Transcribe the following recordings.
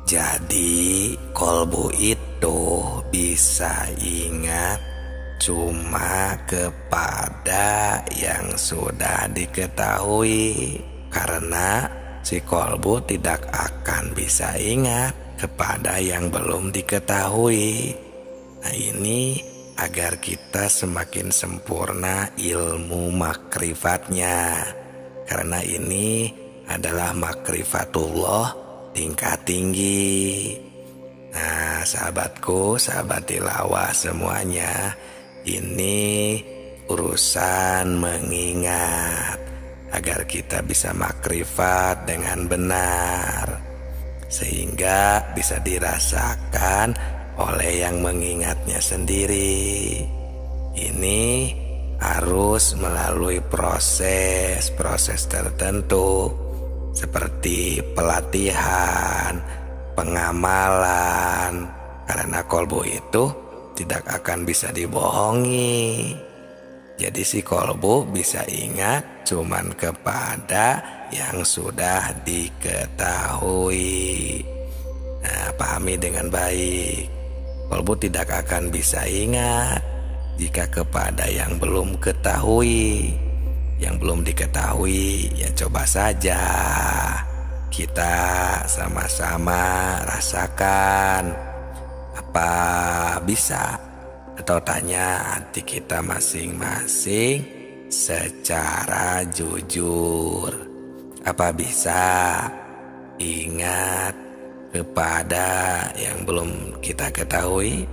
Jadi kolbu itu bisa ingat cuma kepada yang sudah diketahui, karena si kolbu tidak akan bisa ingat kepada yang belum diketahui. Nah, ini agar kita semakin sempurna ilmu makrifatnya, karena ini adalah makrifatullah tingkat tinggi. Nah, sahabatku, sahabat tilawah semuanya, ini urusan mengingat agar kita bisa makrifat dengan benar, sehingga bisa dirasakan oleh yang mengingatnya sendiri. Ini harus melalui proses tertentu seperti pelatihan, pengamalan, karena kolbu itu tidak akan bisa dibohongi. Jadi si kolbu bisa ingat cuman kepada yang sudah diketahui. Nah, pahami dengan baik. Kolbu tidak akan bisa ingat jika kepada yang belum ketahui. Yang belum diketahui, ya coba saja kita sama-sama rasakan. Apa bisa? Atau tanya hati kita masing-masing secara jujur. Apa bisa ingat kepada yang belum kita ketahui?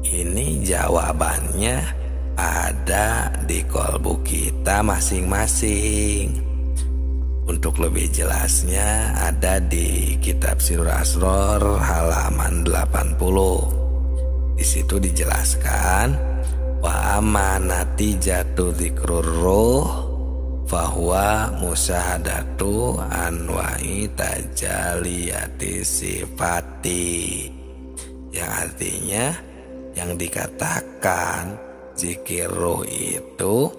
Ini jawabannya ada di kolbu kita masing-masing. Untuk lebih jelasnya ada di kitab Sirrul Asrar halaman 80. Di situ dijelaskan, wa amanati jatu dzikrur ruh fahuwa musahadatu anwa'i tajaliyati sifati. Yang artinya, yang dikatakan zikir ruh itu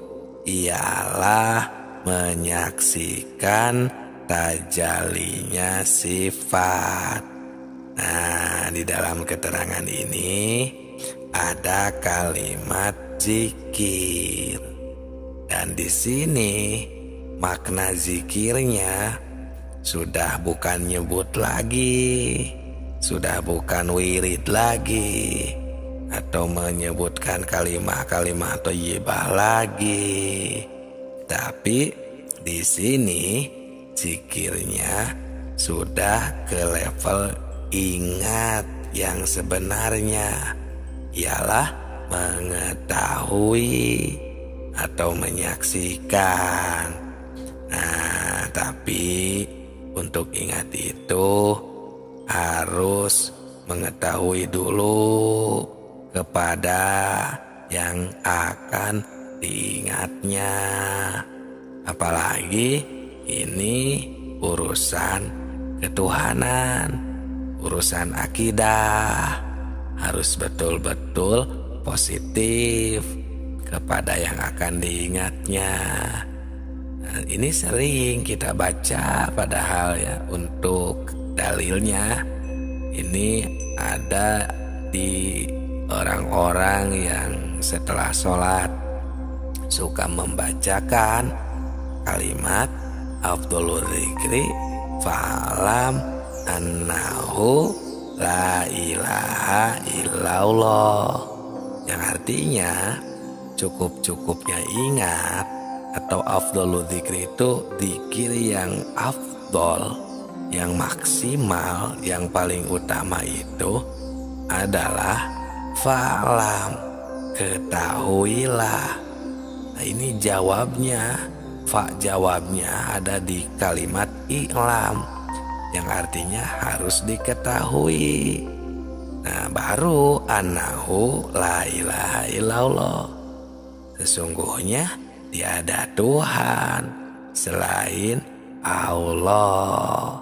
ialah menyaksikan tajalinya sifat. Nah, di dalam keterangan ini ada kalimat zikir. Dan di sini makna zikirnya sudah bukan nyebut lagi, sudah bukan wirid lagi, atau menyebutkan kalimat-kalimat thayyibah lagi. Tapi di sini zikirnya sudah ke level ingat yang sebenarnya, ialah mengetahui atau menyaksikan. Nah, tapi untuk ingat itu harus mengetahui dulu kepada yang akan diingatnya. Apalagi ini urusan ketuhanan, urusan akidah, harus betul-betul positif kepada yang akan diingatnya. Nah, ini sering kita baca, padahal ya untuk dalilnya ini ada di orang-orang yang setelah sholat suka membacakan kalimat afdholul dzikri fa'lam annahu la ilaha illallah, yang artinya cukup-cukupnya ingat atau afdholul dzikri itu dzikir yang afdol, yang maksimal, yang paling utama itu adalah fa'lam, ketahuilah. Nah, ini jawabnya, jawabnya ada di kalimat i'lam, yang artinya harus diketahui. Nah, baru annahu la ilaha illallah, sesungguhnya tiada Tuhan selain Allah.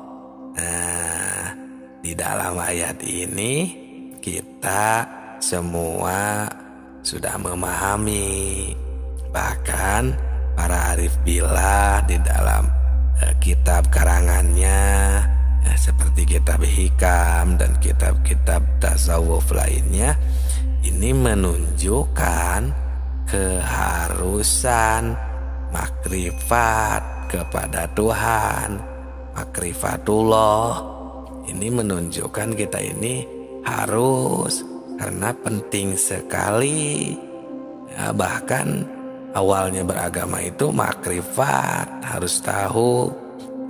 Nah, di dalam ayat ini kita semua sudah memahami. Bahkan para arif billah di dalam kitab karangannya seperti kitab hikam dan kitab-kitab tasawuf lainnya, ini menunjukkan keharusan makrifat kepada Tuhan, makrifatullah. Ini menunjukkan kita ini harus, karena penting sekali ya, bahkan awalnya beragama itu makrifat, harus tahu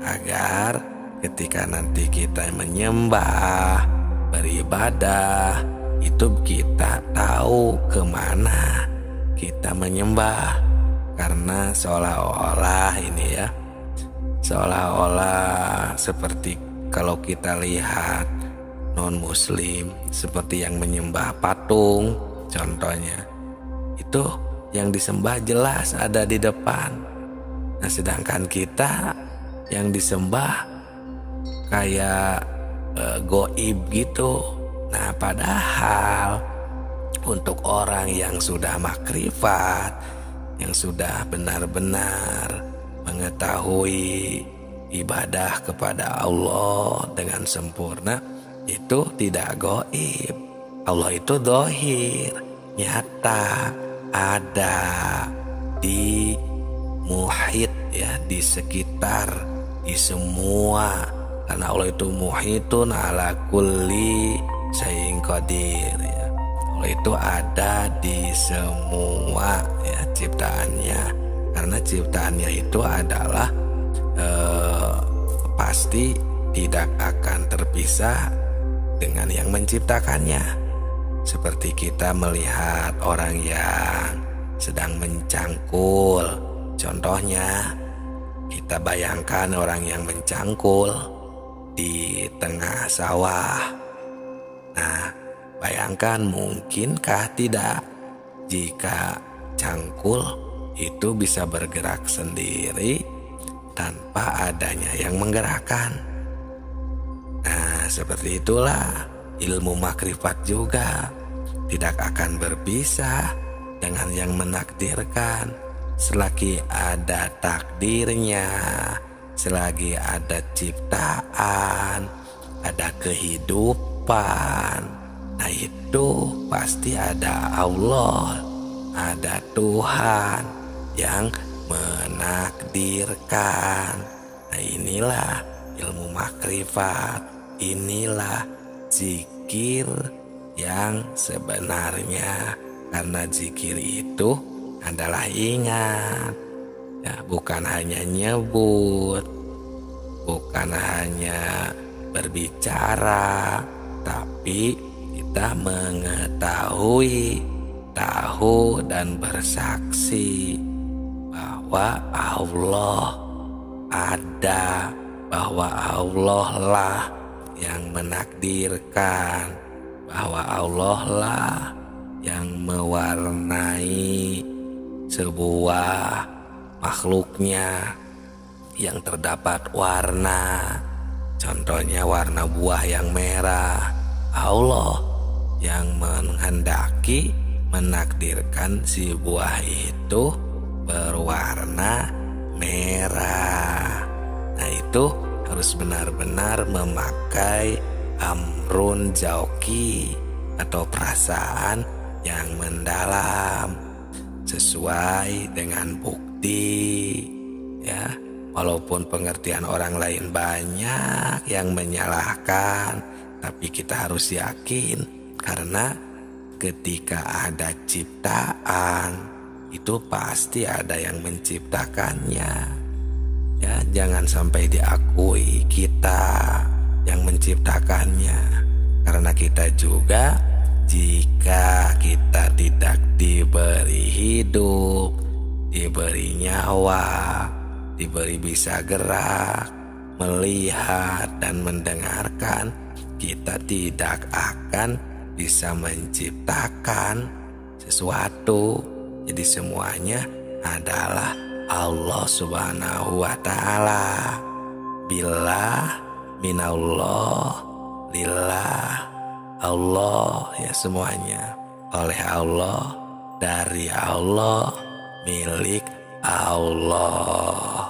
agar ketika nanti kita menyembah, beribadah, itu kita tahu kemana kita menyembah. Karena seolah-olah ini ya, seolah-olah seperti kalau kita lihat non-muslim seperti yang menyembah patung contohnya, itu yang disembah jelas ada di depan. Nah sedangkan kita yang disembah kayak goib gitu. Nah padahal untuk orang yang sudah makrifat, yang sudah benar-benar mengetahui ibadah kepada Allah dengan sempurna, itu tidak goib. Allah itu dohir, nyata, ada di muhit ya, di sekitar, di semua. Karena Allah itu muhitun ala kulli syai'in qadir ya. Allah itu ada di semua ya ciptaannya. Karena ciptaannya itu adalah pasti tidak akan terpisah dengan yang menciptakannya. Seperti kita melihat orang yang sedang mencangkul, contohnya kita bayangkan orang yang mencangkul di tengah sawah. Nah bayangkan mungkinkah tidak jika cangkul itu bisa bergerak sendiri tanpa adanya yang menggerakkan. Nah seperti itulah ilmu makrifat juga tidak akan berpisah dengan yang menakdirkan. Selagi ada takdirnya, selagi ada ciptaan, ada kehidupan, nah itu pasti ada Allah, ada Tuhan yang menakdirkan. Nah inilah ilmu makrifat, inilah zikir yang sebenarnya. Karena zikir itu adalah ingat ya, bukan hanya nyebut, bukan hanya berbicara, tapi kita mengetahui, tahu dan bersaksi bahwa Allah ada, bahwa Allah lah yang menakdirkan, bahwa Allah lah yang mewarnai sebuah makhluknya yang terdapat warna. Contohnya warna buah yang merah, Allah yang menghendaki, menakdirkan si buah itu berwarna merah. Nah itu harus benar-benar memakai amrun jauki atau perasaan yang mendalam sesuai dengan bukti ya. Walaupun pengertian orang lain banyak yang menyalahkan, tapi kita harus yakin karena ketika ada ciptaan itu pasti ada yang menciptakannya ya. Jangan sampai diakui kita yang menciptakannya, karena kita juga jika kita tidak diberi hidup, diberi nyawa, diberi bisa gerak, melihat dan mendengarkan, kita tidak akan bisa menciptakan sesuatu. Jadi semuanya adalah Allah Subhanahu wa Ta'ala. Billah, minallah, lillah, Allah ya, semuanya oleh Allah, dari Allah, milik Allah.